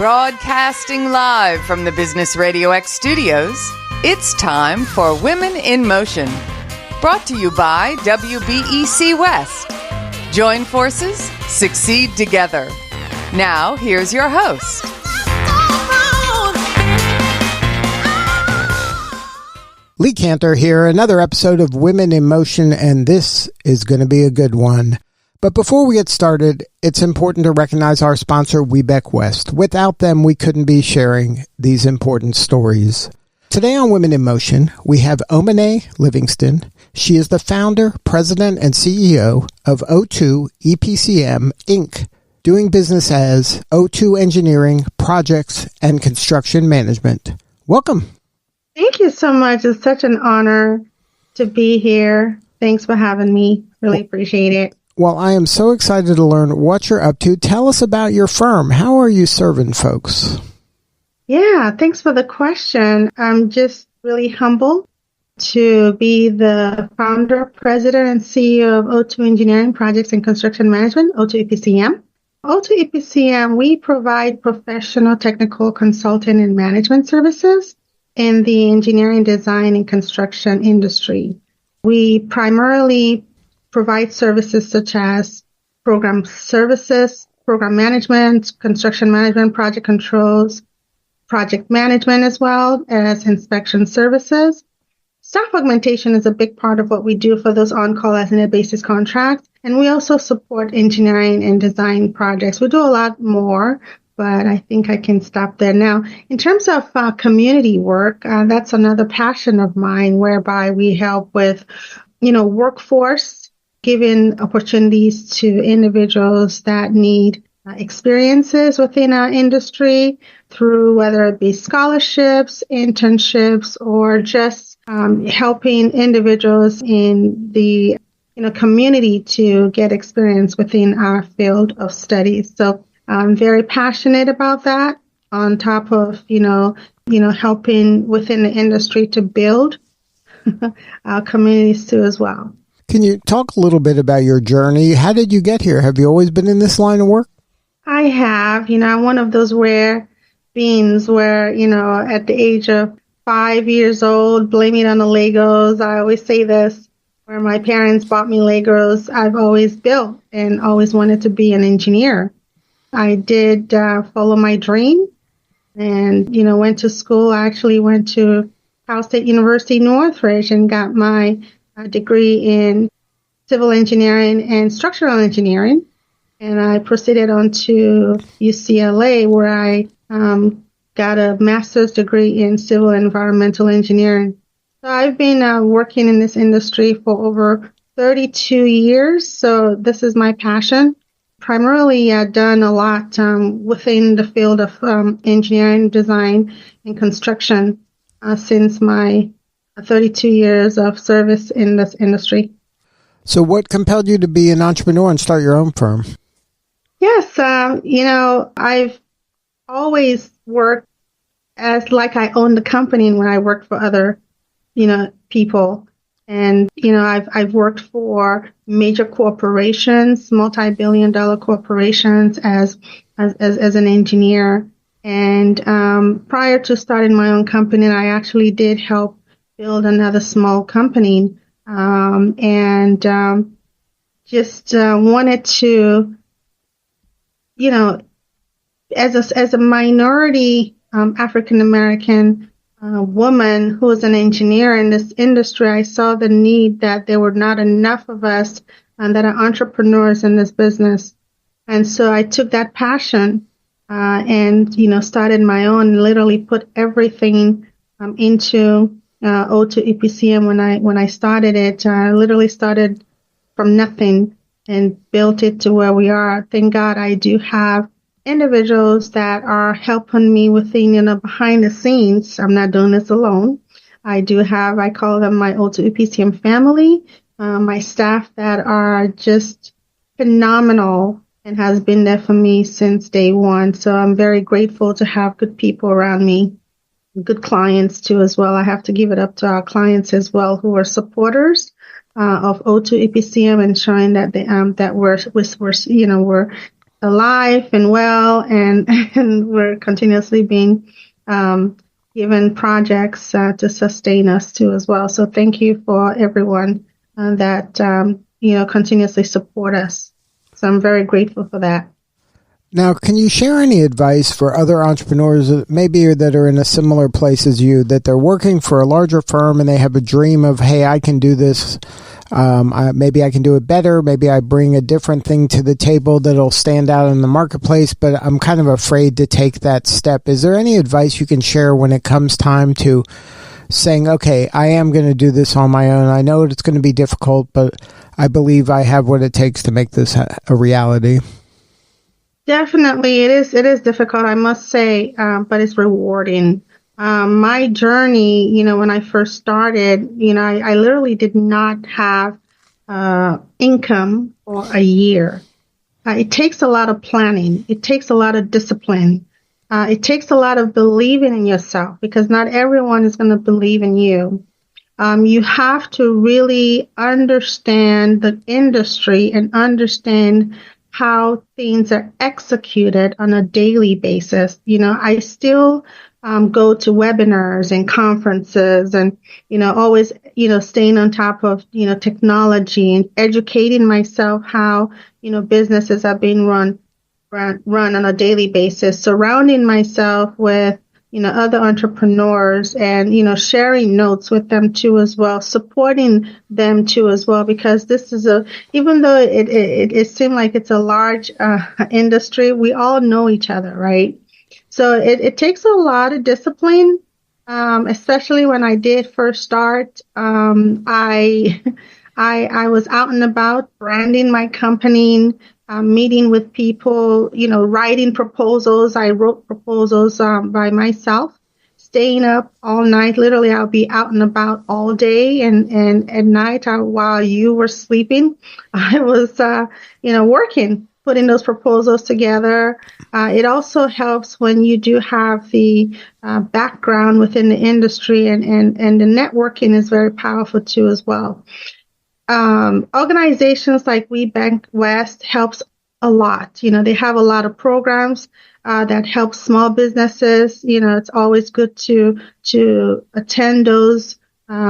Broadcasting live from the Business RadioX studios, it's time for Women in Motion. Brought to you by WBEC West. Join forces, succeed together. Now, here's your host. Lee Kantor here, another episode of Women in Motion, and this is going to be a good one. But before we get started, it's important to recognize our sponsor, Webeck West. Without them, we couldn't be sharing these important stories. Today on Women in Motion, we have Omoné Livingston. She is the founder, president, and CEO of O2 EPCM, Inc., doing business as O2 Engineering, Projects, and Construction Management. Welcome. Thank you so much. It's such an honor to be here. Thanks for having me. Really appreciate it. Well, I am so excited to learn what you're up to. Tell us about your firm. How are you serving folks? Yeah, thanks for the question. I'm just really humbled to be the founder, president, and CEO of O2 Engineering, Projects, and Construction Management, O2 EPCM. O2 EPCM, we provide professional technical consulting and management services in the engineering, design, and construction industry. We primarily provide services such as program services, program management, construction management, project controls, project management, as well as inspection services. Staff augmentation is a big part of what we do for those on-call as in basis contracts. And we also support engineering and design projects. We do a lot more, but I think I can stop there now. In terms of community work, that's another passion of mine, whereby we help with, workforce, giving opportunities to individuals that need experiences within our industry through whether it be scholarships, internships, or just helping individuals in the community to get experience within our field of studies. So I'm very passionate about that, on top of helping within the industry to build our communities too as well. Can you talk a little bit about your journey? How did you get here? Have you always been in this line of work? I have. I'm one of those rare beings where, at the age of 5 years old, blame it on the Legos. I always say this, where my parents bought me Legos, I've always built and always wanted to be an engineer. I did follow my dream and, went to school. I actually went to Cal State University Northridge and got my degree in civil engineering and structural engineering. And I proceeded on to UCLA, where I got a master's degree in civil and environmental engineering. So I've been working in this industry for over 32 years. So this is my passion. Primarily done a lot within the field of engineering, design, and construction since my 32 years of service in this industry. So what compelled you to be an entrepreneur and start your own firm? Yes, I've always worked as like I owned the company when I worked for other, people. And, I've worked for major corporations, multi-billion-dollar corporations as an engineer. And prior to starting my own company, I actually did help build another small company, and just wanted to, as a minority African American woman who is an engineer in this industry, I saw the need that there were not enough of us that are entrepreneurs in this business, and so I took that passion and started my own. Literally put everything into O2 EPCM when I started it. I literally started from nothing and built it to where we are. Thank God I do have individuals that are helping me within, behind the scenes. I'm not doing this alone. I call them my O2 EPCM family, my staff that are just phenomenal and has been there for me since day one. So I'm very grateful to have good people around me. Good clients too as well. I have to give it up to our clients as well, who are supporters of O2 EPCM, and showing that we're alive and well, and and we're continuously being given projects to sustain us too as well. So thank you for everyone that continuously support us. So I'm very grateful for that. Now, can you share any advice for other entrepreneurs maybe that are in a similar place as you, that they're working for a larger firm and they have a dream of, hey, I can do this. Maybe I can do it better. Maybe I bring a different thing to the table that'll stand out in the marketplace, but I'm kind of afraid to take that step. Is there any advice you can share when it comes time to saying, okay, I am going to do this on my own. I know it's going to be difficult, but I believe I have what it takes to make this a reality? Definitely, it is. It is difficult, I must say, but it's rewarding. My journey, when I first started, I literally did not have income for a year. It takes a lot of planning. It takes a lot of discipline. It takes a lot of believing in yourself, because not everyone is going to believe in you. You have to really understand the industry and understand how things are executed on a daily basis. I still go to webinars and conferences and, always, staying on top of, technology and educating myself how, businesses are being run on a daily basis, surrounding myself with, other entrepreneurs and, sharing notes with them too as well, supporting them too as well, because this is even though it seemed like it's a large industry, we all know each other, right? So it takes a lot of discipline, especially when I did first start. I was out and about branding my company, meeting with people, writing proposals. I wrote proposals by myself, staying up all night. Literally, I'll be out and about all day, and at night, while you were sleeping, I was, working, putting those proposals together. It also helps when you do have the background within the industry, and the networking is very powerful too as well. Organizations like We Bank West helps a lot. They have a lot of programs that help small businesses. It's always good to attend those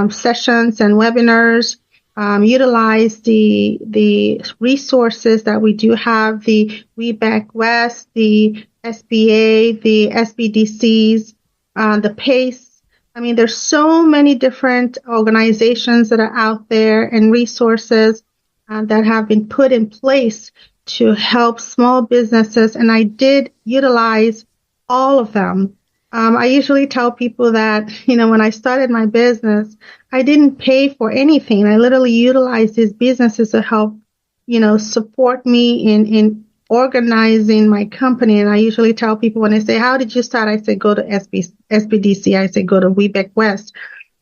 sessions and webinars. Utilize the resources that we do have, the We Bank West, the SBA, the SBDCs, the PACE. I mean, there's so many different organizations that are out there and resources that have been put in place to help small businesses. And I did utilize all of them. I usually tell people that, when I started my business, I didn't pay for anything. I literally utilized these businesses to help, support me in organizing my company. And I usually tell people when they say, how did you start? I say, go to SBDC. I say, go to WeBank West.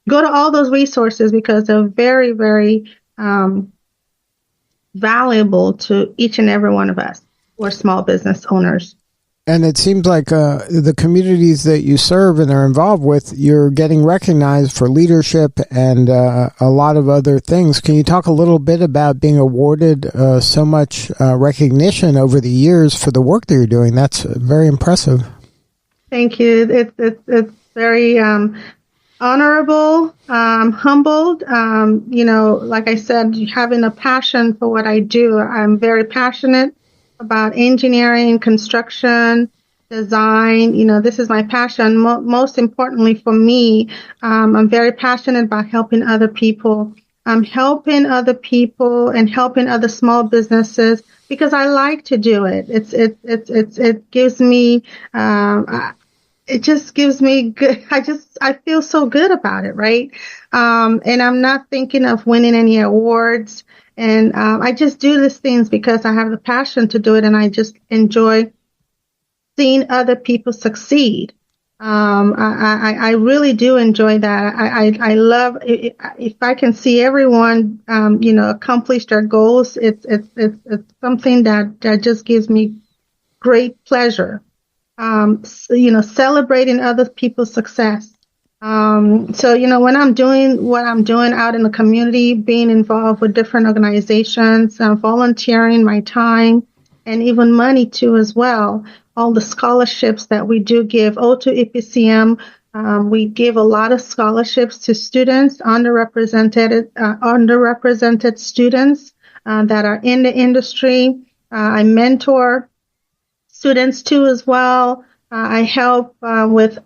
Go to all those resources, because they're very, very valuable to each and every one of us who are small business owners. And it seems like the communities that you serve and are involved with, you're getting recognized for leadership and a lot of other things. Can you talk a little bit about being awarded so much recognition over the years for the work that you're doing? That's very impressive. Thank you. It's very honorable, humbled. Like I said, having a passion for what I do. I'm very passionate about engineering, construction, design. This is my passion. Most importantly for me, I'm very passionate about helping other people. I'm helping other people and helping other small businesses because I like to do it. It gives me, it just gives me good. I feel so good about it, right? And I'm not thinking of winning any awards. And I just do these things because I have the passion to do it, and I just enjoy seeing other people succeed. I really do enjoy that. I love if I can see everyone, accomplish their goals. It's something that just gives me great pleasure. Celebrating other people's success. So, when I'm doing what I'm doing out in the community, being involved with different organizations, volunteering my time, and even money too as well. All the scholarships that we do give. O2 EPCM, we give a lot of scholarships to students, underrepresented students that are in the industry. I mentor students too as well. I help with,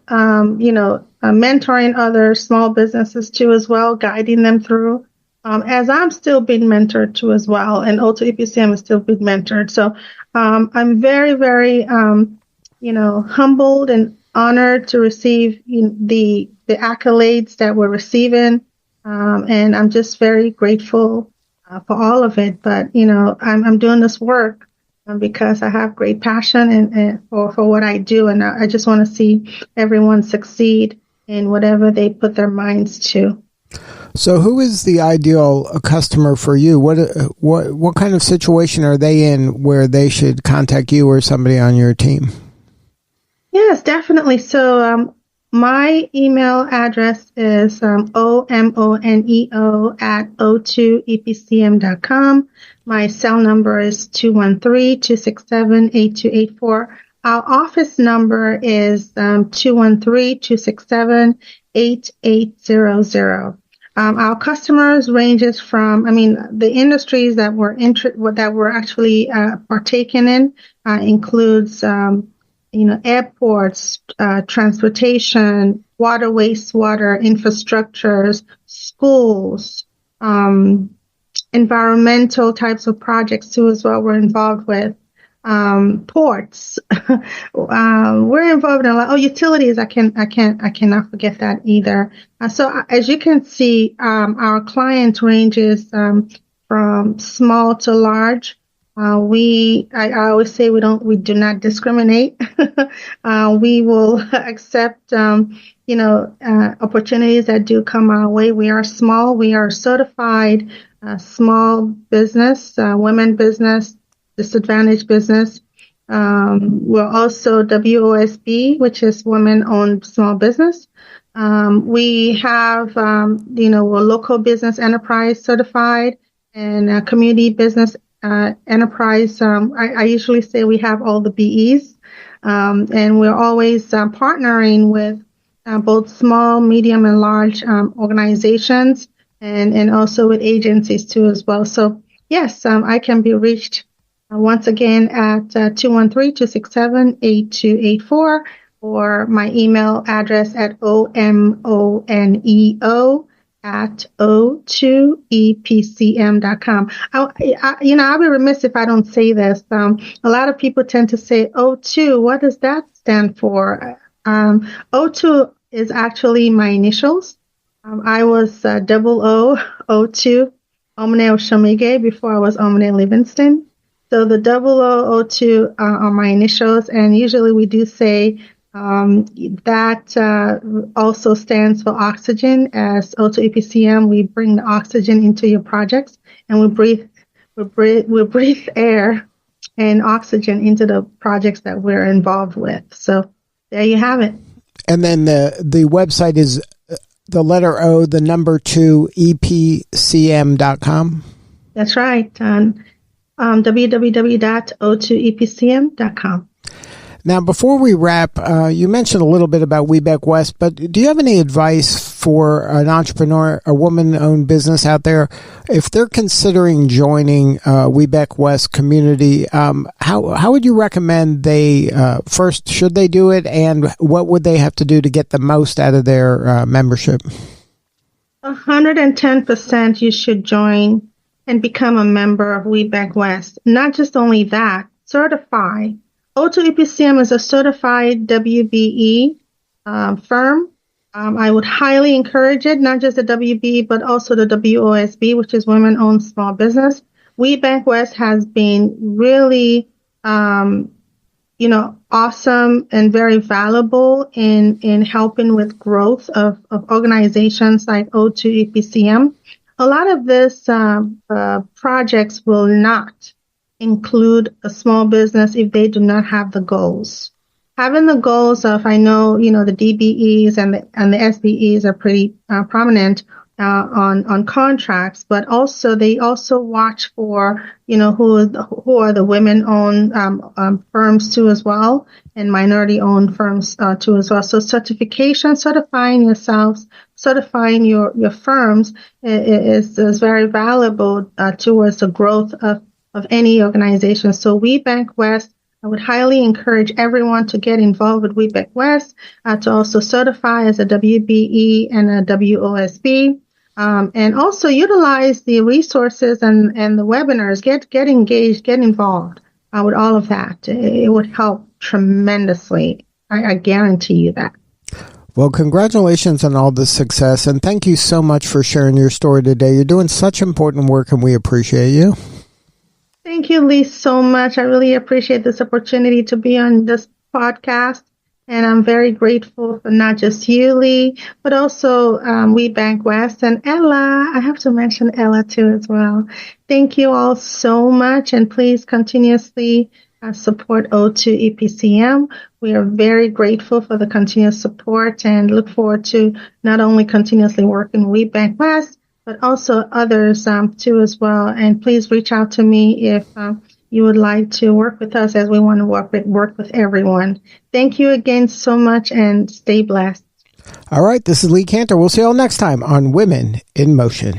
mentoring other small businesses too as well, guiding them through. As I'm still being mentored too as well, and O2 EPCM is still being mentored. So I'm very, very, humbled and honored to receive the accolades that we're receiving, and I'm just very grateful for all of it. But I'm doing this work because I have great passion and for what I do, and I just want to see everyone succeed in whatever they put their minds to. So, who is the ideal customer for you? What kind of situation are they in where they should contact you or somebody on your team? Yes, definitely. So, my email address is omoneo@o2epcm.com. My cell number is 213-267-8284. Our office number is 213-267-8800. Our customers ranges from, the industries that we're actually partaking in includes, airports, transportation, water, wastewater, infrastructures, schools, environmental types of projects too as well. We're involved with ports. We're involved in a lot. Oh, utilities. I cannot forget that either. So as you can see, our client ranges from small to large. I always say we do not discriminate. We will accept, opportunities that do come our way. We are small. We are certified small business, women business, disadvantaged business. We're also WOSB, which is women-owned small business. We have, we're local business enterprise certified and community business enterprise. I usually say we have all the BEs, and we're always partnering with both small, medium, and large organizations, and also with agencies too as well. So yes, I can be reached once again at 213-267-8284, or my email address at omoneo@o2epcm.com. I'll be remiss if I don't say this. A lot of people tend to say O2. What does that stand for? O2 is actually my initials. I was O02, Omoné Livingston, before I was Omoné Livingston. So the O02 are my initials, and usually we do say that also stands for oxygen. As O2 EPCM, we bring the oxygen into your projects, and we breathe air and oxygen into the projects that we're involved with. So there you have it. And then the website is the letter O, the number 2, epcm.com. That's right. www.o2epcm.com. Now, before we wrap, you mentioned a little bit about WeBec West, but do you have any advice for an entrepreneur, a woman-owned business out there, if they're considering joining WeBec West community? How would you recommend they first, should they do it, and what would they have to do to get the most out of their membership? 110% you should join and become a member of WeBec West. Not just only that, certify. O2 EPCM is a certified WBE firm. I would highly encourage it, not just the WBE, but also the WOSB, which is Women-Owned Small Business. WeBec West has been really, awesome and very valuable in helping with growth of organizations like O2 EPCM. A lot of this projects will not include a small business if they do not have the goals. Having the goals of, the DBEs and the SBEs are pretty prominent. on contracts, but also they also watch for, who are the women-owned firms too as well, and minority-owned firms too as well. So certifying yourselves, certifying your firms is very valuable towards the growth of any organization. So We Bank West, I would highly encourage everyone to get involved with We Bank West, to also certify as a WBE and a WOSB. And also utilize the resources and the webinars. Get engaged, get involved with all of that. It would help tremendously. I guarantee you that. Well, congratulations on all the success, and thank you so much for sharing your story today. You're doing such important work, and we appreciate you. Thank you, Lee, so much. I really appreciate this opportunity to be on this podcast. And I'm very grateful for not just you, Lee, but also We Bank West and Ella. I have to mention Ella too as well. Thank you all so much, and please continuously support O2 EPCM. We are very grateful for the continuous support and look forward to not only continuously working with We Bank West, but also others too as well. And please reach out to me if you would like to work with us, as we want to work with everyone. Thank you again so much, and stay blessed. All right, this is Lee Kantor. We'll see you all next time on Women in Motion.